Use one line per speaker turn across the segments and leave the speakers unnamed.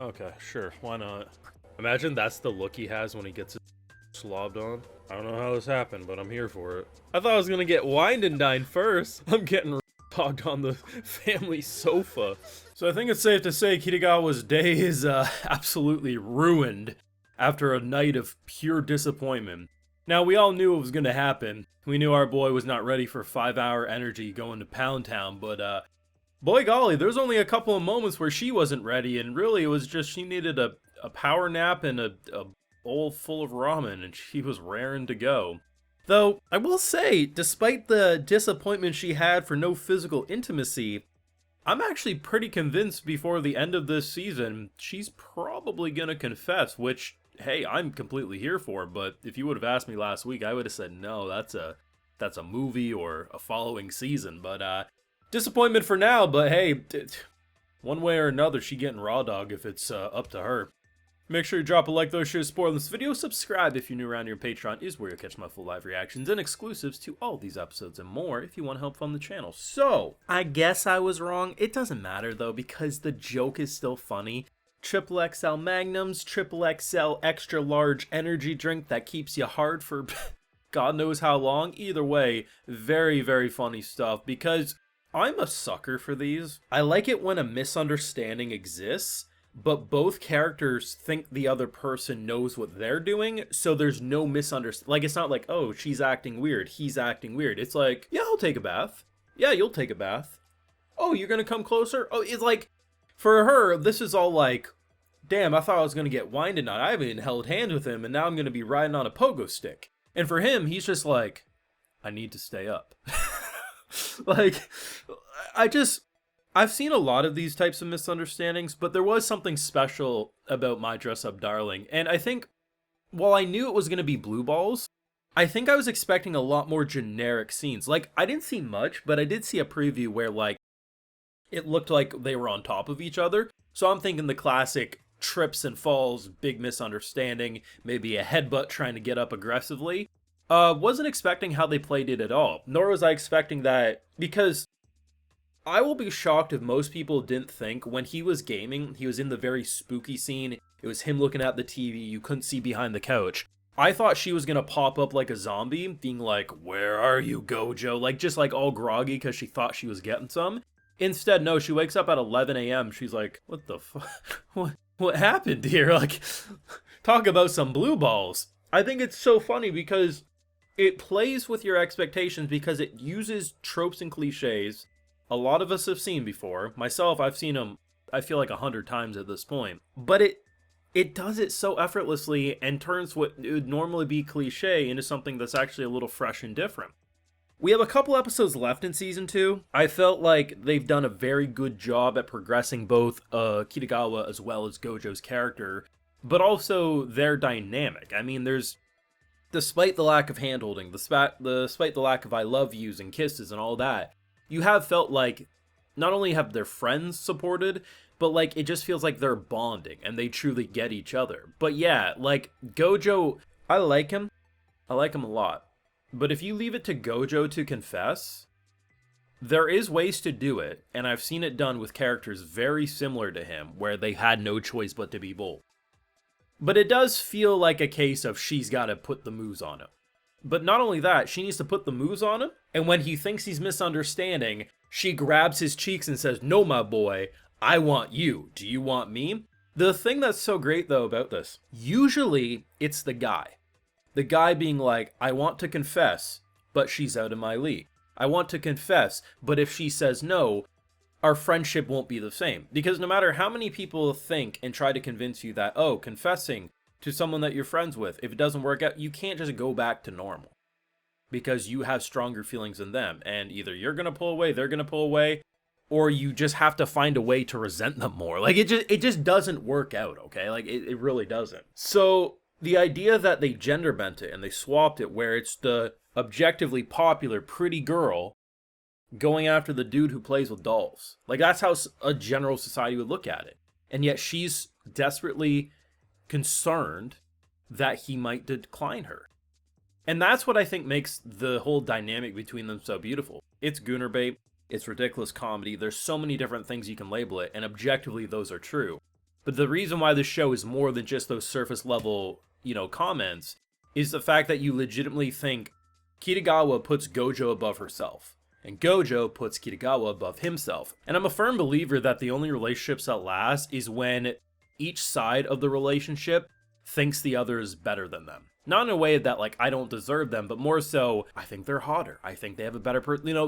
Okay, sure, why not? Imagine that's the look he has when he gets his slobbed on. I don't know how this happened, but I'm here for it. I thought I was gonna get wined and dined first. I'm getting dogged on the family sofa. So I think it's safe to say Kitagawa's day is absolutely ruined after a night of pure disappointment. Now, we all knew it was gonna happen. We knew our boy was not ready for 5-hour energy going to Pound Town, but boy golly, there's only a couple of moments where she wasn't ready, and really it was just she needed a power nap and a bowl full of ramen, and she was raring to go. Though, I will say, despite the disappointment she had for no physical intimacy, I'm actually pretty convinced before the end of this season, she's probably gonna confess, which, hey, I'm completely here for, but if you would have asked me last week, I would have said, no, that's a movie or a following season, but, disappointment for now, but hey, one way or another, she getting raw dog if it's up to her. Make sure you drop a like though, share, spoil this video, subscribe if you're new around here. Patreon is where you'll catch my full live reactions and exclusives to all these episodes and more if you want help fund the channel. So, I guess I was wrong. It doesn't matter though, because the joke is still funny. Triple XL Magnums, Triple XL Extra Large energy drink that keeps you hard for God knows how long. Either way, very, very funny stuff because I'm a sucker for these. I like it when a misunderstanding exists, but both characters think the other person knows what they're doing, so there's no misunderstanding. Like, it's not like, oh, she's acting weird, he's acting weird. It's like, yeah, I'll take a bath. Yeah, you'll take a bath. Oh, you're gonna come closer? Oh, it's like, for her, this is all like, damn, I thought I was gonna get wined tonight. I haven't even held hands with him, and now I'm gonna be riding on a pogo stick. And for him, he's just like, I need to stay up. Like, I've seen a lot of these types of misunderstandings, but there was something special about My Dress Up Darling. And I think, while I knew it was going to be blue balls, I think I was expecting a lot more generic scenes. Like, I didn't see much, but I did see a preview where, like, it looked like they were on top of each other. So I'm thinking the classic trips and falls, big misunderstanding, maybe a headbutt trying to get up aggressively. Wasn't expecting how they played it at all. Nor was I expecting that, because I will be shocked if most people didn't think when he was gaming, he was in the very spooky scene, it was him looking at the TV, you couldn't see behind the couch. I thought she was gonna pop up like a zombie, being like, where are you, Gojo? Like, just like all groggy because she thought she was getting some. Instead, no, she wakes up at 11 a.m. She's like, what the fuck? What happened here? Like, talk about some blue balls. I think it's so funny because it plays with your expectations because it uses tropes and cliches a lot of us have seen before. Myself, I've seen them, I feel like 100 times at this point. But it does it so effortlessly and turns what would normally be cliche into something that's actually a little fresh and different. We have a couple episodes left in Season 2. I felt like they've done a very good job at progressing both Kitagawa as well as Gojo's character, but also their dynamic. I mean, despite the lack of handholding, despite the lack of I love yous and kisses and all that, you have felt like not only have their friends supported, but like it just feels like they're bonding and they truly get each other. But yeah, like Gojo, I like him. I like him a lot. But if you leave it to Gojo to confess, there is ways to do it, and I've seen it done with characters very similar to him where they had no choice but to be bold. But it does feel like a case of she's got to put the moves on him. But not only that, she needs to put the moves on him, and when he thinks he's misunderstanding, she grabs his cheeks and says, no, my boy, I want you. Do you want me? The thing that's so great, though, about this, usually it's the guy. The guy being like, I want to confess, but she's out of my league. I want to confess, but if she says no, our friendship won't be the same. Because no matter how many people think and try to convince you that, oh, confessing to someone that you're friends with, if it doesn't work out, you can't just go back to normal. Because you have stronger feelings than them, and either you're gonna pull away, they're gonna pull away, or you just have to find a way to resent them more. Like, it just doesn't work out, okay? Like, it really doesn't. So, the idea that they gender bent it and they swapped it where it's the objectively popular pretty girl going after the dude who plays with dolls. Like, that's how a general society would look at it. And yet she's desperately concerned that he might decline her. And that's what I think makes the whole dynamic between them so beautiful. It's gooner bait, it's ridiculous comedy, there's so many different things you can label it, and objectively those are true.
But the reason why this show is more than just those surface level, comments is the fact that you legitimately think Kitagawa puts Gojo above herself, and Gojo puts Kitagawa above himself. And I'm a firm believer that the only relationships that last is when each side of the relationship thinks the other is better than them. Not in a way that, like, I don't deserve them, but more so, I think they're hotter. I think they have a better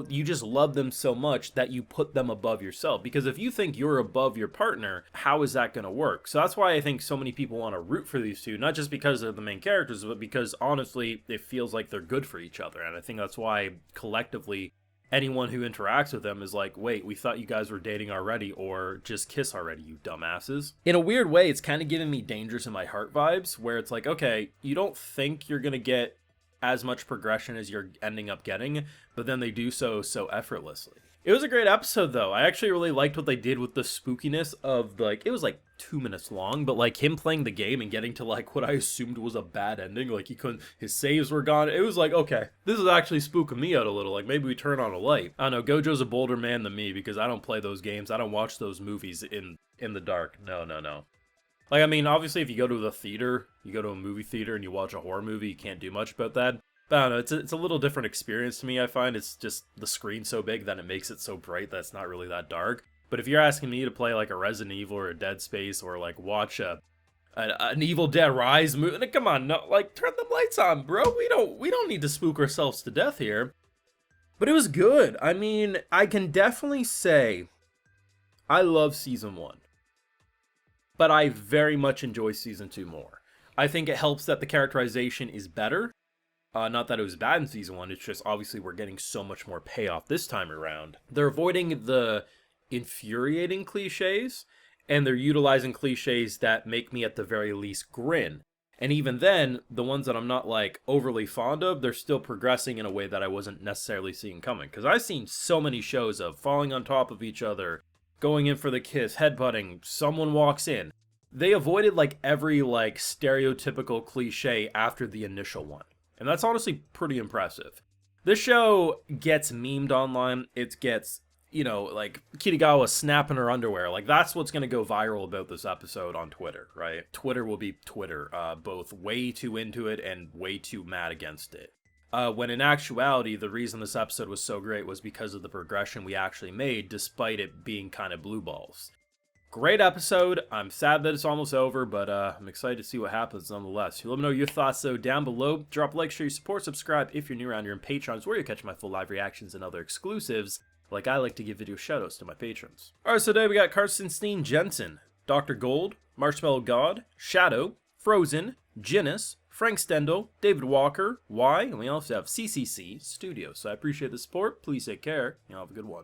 you just love them so much that you put them above yourself. Because if you think you're above your partner, how is that going to work? So that's why I think so many people want to root for these two, not just because they're the main characters, but because, honestly, it feels like they're good for each other. And I think that's why, collectively, anyone who interacts with them is like, wait, we thought you guys were dating already, or just kiss already, you dumbasses. In a weird way, it's kind of giving me Dangerous in My Heart vibes, where it's like, okay, you don't think you're going to get as much progression as you're ending up getting, but then they do so effortlessly. It was a great episode, though. I actually really liked what they did with the spookiness of, like, it was like 2 minutes long, but like him playing the game and getting to like what I assumed was a bad ending, like he couldn't, his saves were gone. It was like, okay, this is actually spooking me out a little. Like, maybe we turn on a light. I don't know, Gojo's a bolder man than me because I don't play those games. I don't watch those movies in the dark. No. Like, I mean, obviously if you go to the theater, you go to a movie theater and you watch a horror movie, you can't do much about that. But I don't know, it's a little different experience to me, I find. It's just the screen's so big that it makes it so bright that it's not really that dark. But if you're asking me to play like a Resident Evil or a Dead Space or like watch an Evil Dead Rise movie, come on, no, like turn the lights on, bro. We don't need to spook ourselves to death here. But it was good. I mean, I can definitely say I love season 1. But I very much enjoy season 2 more. I think it helps that the characterization is better. Not that it was bad in season 1, it's just obviously we're getting so much more payoff this time around. They're avoiding the infuriating cliches, and they're utilizing cliches that make me at the very least grin. And even then, the ones that I'm not like overly fond of, they're still progressing in a way that I wasn't necessarily seeing coming. Because I've seen so many shows of falling on top of each other, going in for the kiss, headbutting, someone walks in. They avoided like every like stereotypical cliche after the initial one. And that's honestly pretty impressive. This show gets memed online. It gets, like Kitagawa snapping her underwear. Like, that's what's going to go viral about this episode on Twitter, right? Twitter will be Twitter, both way too into it and way too mad against it. When in actuality, the reason this episode was so great was because of the progression we actually made, despite it being kind of blue balls. Great episode. I'm sad that it's almost over, but I'm excited to see what happens nonetheless. Let me know your thoughts, though, down below. Drop a like, share your support, subscribe if you're new around here, and Patrons, where you catch my full live reactions and other exclusives. Like, I like to give video shoutouts to my patrons. Alright, so today we got Carsten Steen Jensen, Dr. Gold, Marshmallow God, Shadow, Frozen, Ginnis, Frank Stendel, David Walker, Y, and we also have CCC Studios. So I appreciate the support. Please take care, and have a good one.